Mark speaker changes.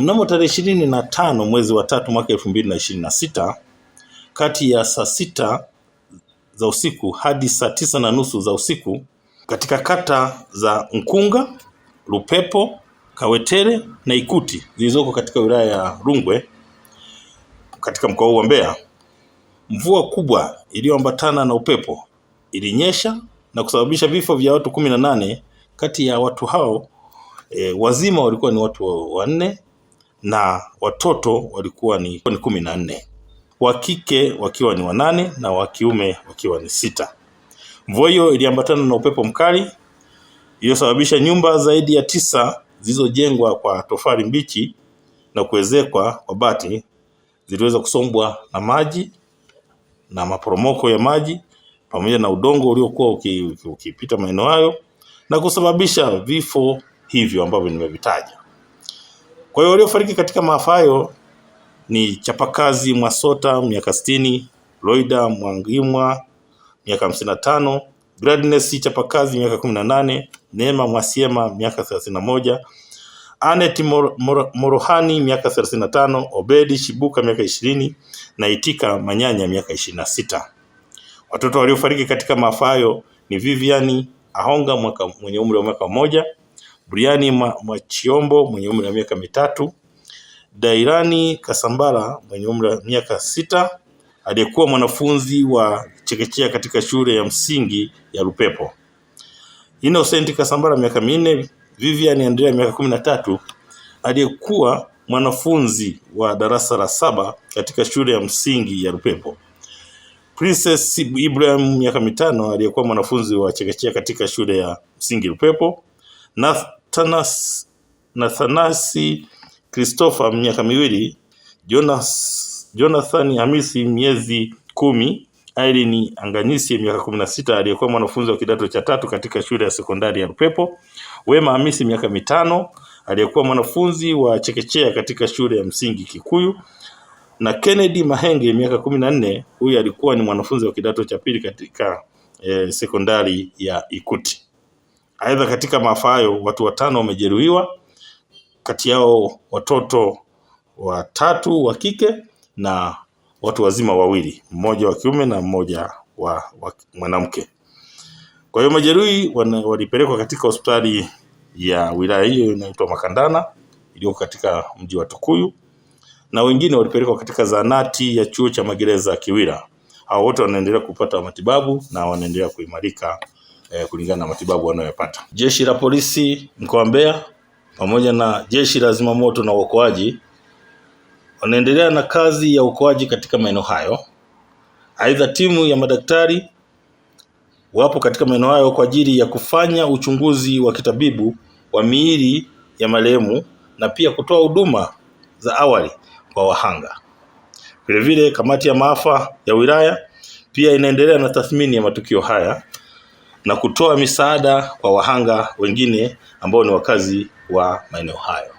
Speaker 1: Mnamo tarehe 25 mwezi wa 3 mwaka 2026 kati ya saa 6 za usiku hadi saa 9:30 za usiku katika kata za Nkunga, Lupepo, Kawetere na Ikuti zilizoko katika wilaya ya Rungwe katika mkoa wa Mbeya, mvua kubwa iliyoambatana na upepo ilinyesha na kusababisha vifo vya watu 18. Kati ya watu hao wazima walikuwa ni watu 4 na watoto walikuwa ni 14, wa kike wakiwa ni 8 na wa kiume wakiwa ni 6. Mvua hiyo iliambatana na upepo mkali iliyosababisha nyumba zaidi ya 9 zilizojengwa kwa tofali mbichi na kuezekwa kwa bati ziliweza kusombwa na maji na maporomoko ya maji pamoja na udongo uliokuwa ukipita maeneo hayo na kusababisha vifo hivyo ambavyo nimevitaja. Kwa hiyo waliofariki katika maafa hayo ni Chapakazi Mwasota miaka 60, Loida Mwangimwa miaka 55, Gladness Chapakazi miaka 18, Neema Mwasiema miaka 31, Anet Morohani miaka 35, Obedi Shibuka miaka 20 na Itika Manyanya miaka 26. Watoto waliofariki katika maafa hayo ni Viviani Ahonga mwenye umri wa mwaka 1, Briani Mwachiombo mwenye umri wa miaka 3, Dairani Kasambara mwenye umri wa miaka 6 aliyekuwa mwanafunzi wa chekechea katika shule ya msingi ya Lupepo, Innocent Kasambara miaka 4, Vivian Andrea miaka 13 aliyekuwa mwanafunzi wa darasa la 7 katika shule ya msingi ya Lupepo, Princess Ibrahim miaka 5 aliyekuwa mwanafunzi wa chekechea katika shule ya msingi Lupepo, Nathanasi Christopher miaka 2, Jonathan Hamisi miezi 10, Irene Anganyisi miaka 16 aliyekuwa mwanafunzi wa kidato cha 3 katika shule ya sekondari ya Lupepo, Wema Hamisi miaka 5 aliyekuwa mwanafunzi wa chekechea katika shule ya msingi Kikuyu, na Kennedy Mahenge miaka 14, huyu alikuwa ni mwanafunzi wa kidato cha 2 katika sekondari ya Ikuti. Aidha, katika maafa hayo watu 5 wamejeruhiwa, kati yao watoto 3 wa kike na watu wazima 2, mmoja wa kiume na mmoja wa mwanamke. Kwa hiyo majeruhi walipelekwa katika hospitali ya wilaya hiyo inaitwa Makandana iliyoko katika mji wa Tukuyu, na wengine walipelekwa katika zahanati ya chuo cha magereza Kiwira. Hao wote wanaendelea kupata matibabu na wanaendelea kuimarika kulingana na matibabu wanayopata. Jeshi la polisi mkoa wa Mbeya pamoja na jeshi la zimamoto na uokoaji wanaendelea na kazi ya uokoaji katika maeneo hayo. Aidha, timu ya madaktari wapo katika maeneo hayo kwa ajili ya kufanya uchunguzi wa kitabibu wa miili ya marehemu na pia kutoa huduma za awali kwa wahanga. Vilevile kamati ya maafa ya wilaya pia inaendelea na tathmini ya matukio haya na kutoa misaada kwa wahanga wengine ambao ni wakazi wa maeneo hayo.